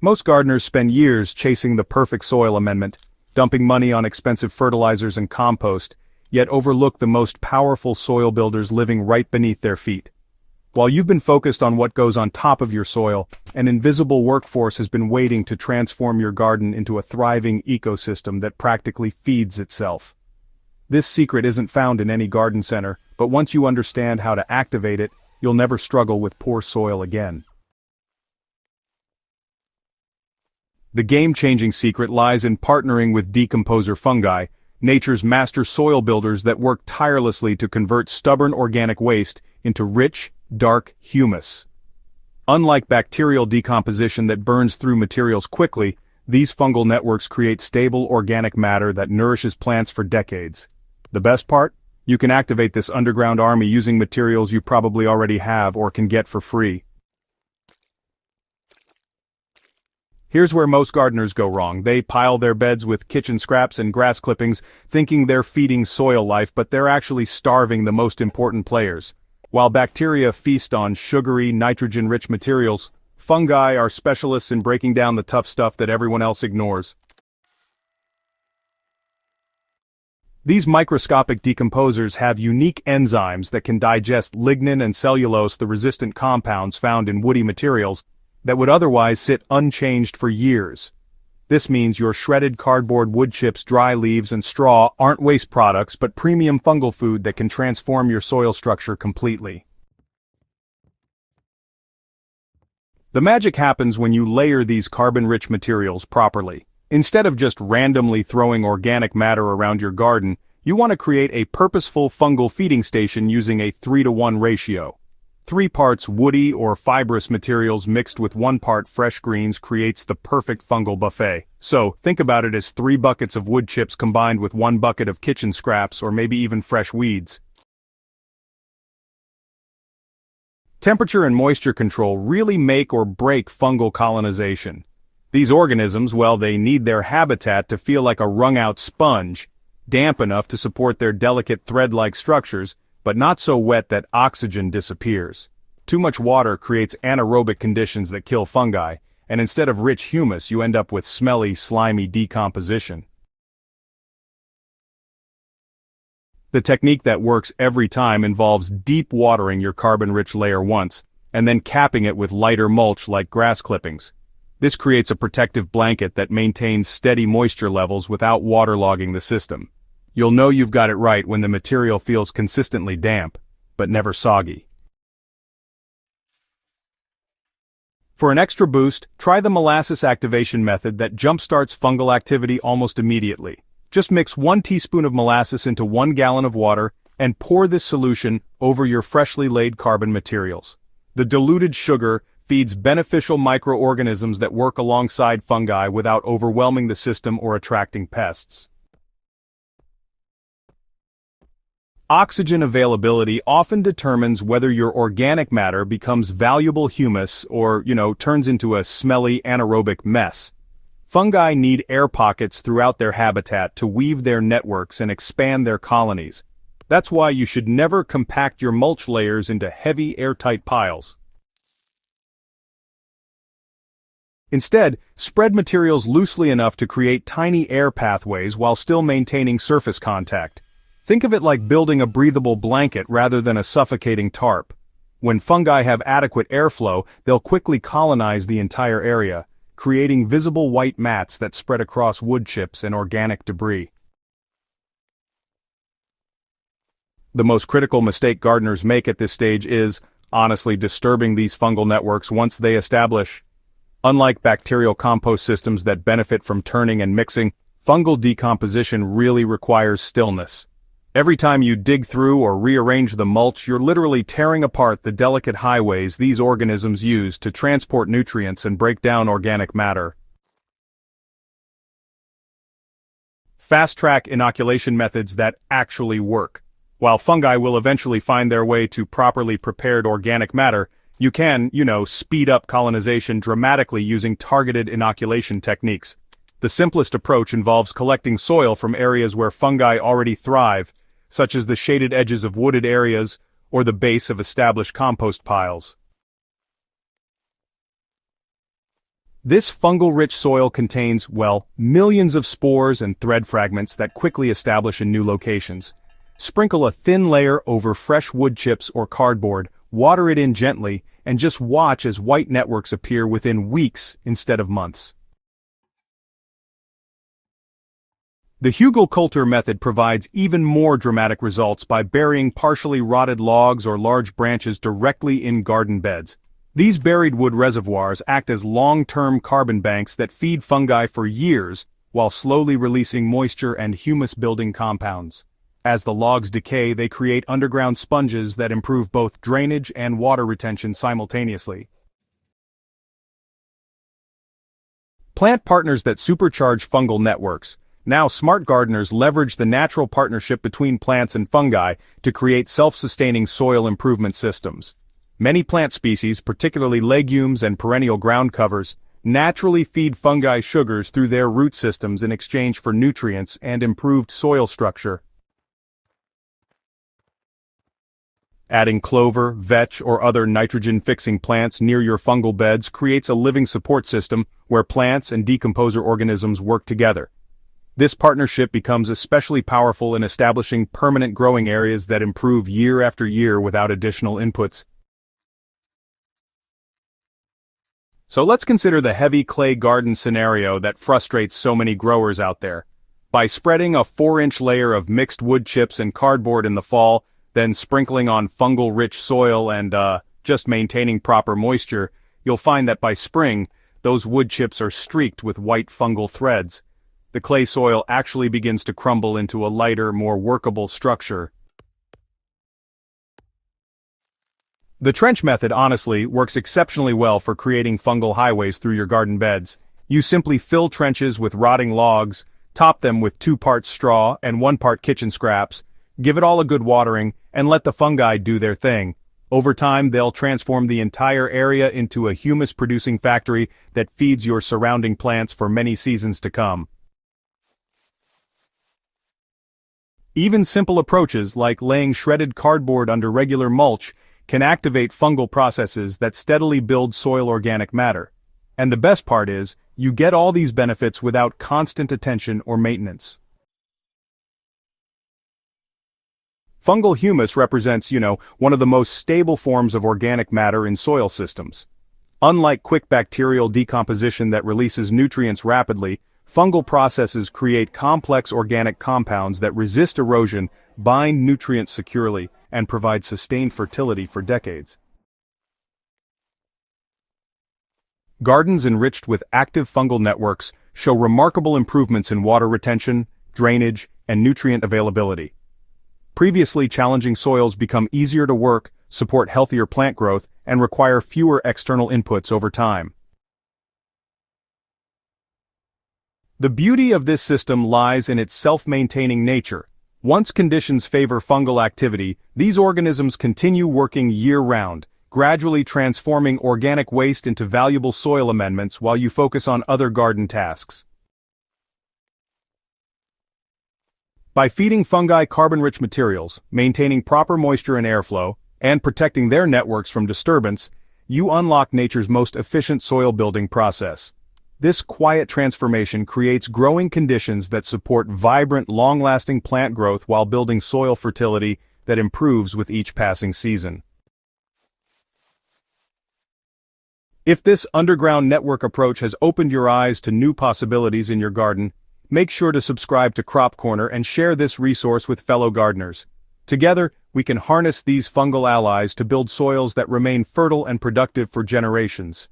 Most gardeners spend years chasing the perfect soil amendment, dumping money on expensive fertilizers and compost, yet overlook the most powerful soil builders living right beneath their feet. While you've been focused on what goes on top of your soil, an invisible workforce has been waiting to transform your garden into a thriving ecosystem that practically feeds itself. This secret isn't found in any garden center, but once you understand how to activate it, you'll never struggle with poor soil again. The game-changing secret lies in partnering with decomposer fungi, nature's master soil builders that work tirelessly to convert stubborn organic waste into rich, dark humus. Unlike bacterial decomposition that burns through materials quickly, these fungal networks create stable organic matter that nourishes plants for decades. The best part? You can activate this underground army using materials you probably already have or can get for free. Here's where most gardeners go wrong. They pile their beds with kitchen scraps and grass clippings, thinking they're feeding soil life, but they're actually starving the most important players. While bacteria feast on sugary, nitrogen-rich materials, fungi are specialists in breaking down the tough stuff that everyone else ignores. These microscopic decomposers have unique enzymes that can digest lignin and cellulose, the resistant compounds found in woody materials, that would otherwise sit unchanged for years. This means your shredded cardboard wood chips, dry leaves, and straw aren't waste products but premium fungal food that can transform your soil structure completely. The magic happens when you layer these carbon-rich materials properly. Instead of just randomly throwing organic matter around your garden, you want to create a purposeful fungal feeding station using a 3-to-1 ratio. 3 parts woody or fibrous materials mixed with 1 part fresh greens creates the perfect fungal buffet. So, think about it as 3 buckets of wood chips combined with 1 bucket of kitchen scraps or maybe even fresh weeds. Temperature and moisture control really make or break fungal colonization. These organisms, well, they need their habitat to feel like a wrung-out sponge, damp enough to support their delicate thread-like structures, but not so wet that oxygen disappears. Too much water creates anaerobic conditions that kill fungi, and instead of rich humus you end up with smelly, slimy decomposition. The technique that works every time involves deep watering your carbon-rich layer once, and then capping it with lighter mulch like grass clippings. This creates a protective blanket that maintains steady moisture levels without waterlogging the system. You'll know you've got it right when the material feels consistently damp, but never soggy. For an extra boost, try the molasses activation method that jumpstarts fungal activity almost immediately. Just mix 1 teaspoon of molasses into 1 gallon of water and pour this solution over your freshly laid carbon materials. The diluted sugar feeds beneficial microorganisms that work alongside fungi without overwhelming the system or attracting pests. Oxygen availability often determines whether your organic matter becomes valuable humus or, turns into a smelly anaerobic mess. Fungi need air pockets throughout their habitat to weave their networks and expand their colonies. That's why you should never compact your mulch layers into heavy, airtight piles. Instead, spread materials loosely enough to create tiny air pathways while still maintaining surface contact. Think of it like building a breathable blanket rather than a suffocating tarp. When fungi have adequate airflow, they'll quickly colonize the entire area, creating visible white mats that spread across wood chips and organic debris. The most critical mistake gardeners make at this stage is, honestly, disturbing these fungal networks once they establish. Unlike bacterial compost systems that benefit from turning and mixing, fungal decomposition really requires stillness. Every time you dig through or rearrange the mulch, you're literally tearing apart the delicate highways these organisms use to transport nutrients and break down organic matter. Fast-track inoculation methods that actually work. While fungi will eventually find their way to properly prepared organic matter, you can, speed up colonization dramatically using targeted inoculation techniques. The simplest approach involves collecting soil from areas where fungi already thrive, such as the shaded edges of wooded areas or the base of established compost piles. This fungal-rich soil contains, well, millions of spores and thread fragments that quickly establish in new locations. Sprinkle a thin layer over fresh wood chips or cardboard, water it in gently, and just watch as white networks appear within weeks instead of months. The Hugelkultur method provides even more dramatic results by burying partially rotted logs or large branches directly in garden beds. These buried wood reservoirs act as long-term carbon banks that feed fungi for years while slowly releasing moisture and humus-building compounds. As the logs decay, they create underground sponges that improve both drainage and water retention simultaneously. Plant partners that supercharge fungal networks. Now smart gardeners leverage the natural partnership between plants and fungi to create self-sustaining soil improvement systems. Many plant species, particularly legumes and perennial ground covers, naturally feed fungi sugars through their root systems in exchange for nutrients and improved soil structure. Adding clover, vetch, or other nitrogen-fixing plants near your fungal beds creates a living support system where plants and decomposer organisms work together. This partnership becomes especially powerful in establishing permanent growing areas that improve year after year without additional inputs. So let's consider the heavy clay garden scenario that frustrates so many growers out there. By spreading a 4-inch layer of mixed wood chips and cardboard in the fall, then sprinkling on fungal-rich soil and just maintaining proper moisture, you'll find that by spring, those wood chips are streaked with white fungal threads. The clay soil actually begins to crumble into a lighter, more workable structure. The trench method, honestly, works exceptionally well for creating fungal highways through your garden beds. You simply fill trenches with rotting logs, top them with 2 parts straw and 1 part kitchen scraps, give it all a good watering, and let the fungi do their thing. Over time, they'll transform the entire area into a humus-producing factory that feeds your surrounding plants for many seasons to come. Even simple approaches like laying shredded cardboard under regular mulch can activate fungal processes that steadily build soil organic matter. And the best part is, you get all these benefits without constant attention or maintenance. Fungal humus represents, one of the most stable forms of organic matter in soil systems. Unlike quick bacterial decomposition that releases nutrients rapidly, fungal processes create complex organic compounds that resist erosion, bind nutrients securely, and provide sustained fertility for decades. Gardens enriched with active fungal networks show remarkable improvements in water retention, drainage, and nutrient availability. Previously challenging soils become easier to work, support healthier plant growth, and require fewer external inputs over time. The beauty of this system lies in its self-maintaining nature. Once conditions favor fungal activity, these organisms continue working year-round, gradually transforming organic waste into valuable soil amendments while you focus on other garden tasks. By feeding fungi carbon-rich materials, maintaining proper moisture and airflow, and protecting their networks from disturbance, you unlock nature's most efficient soil-building process. This quiet transformation creates growing conditions that support vibrant, long-lasting plant growth while building soil fertility that improves with each passing season. If this underground network approach has opened your eyes to new possibilities in your garden, make sure to subscribe to Crop Corner and share this resource with fellow gardeners. Together, we can harness these fungal allies to build soils that remain fertile and productive for generations.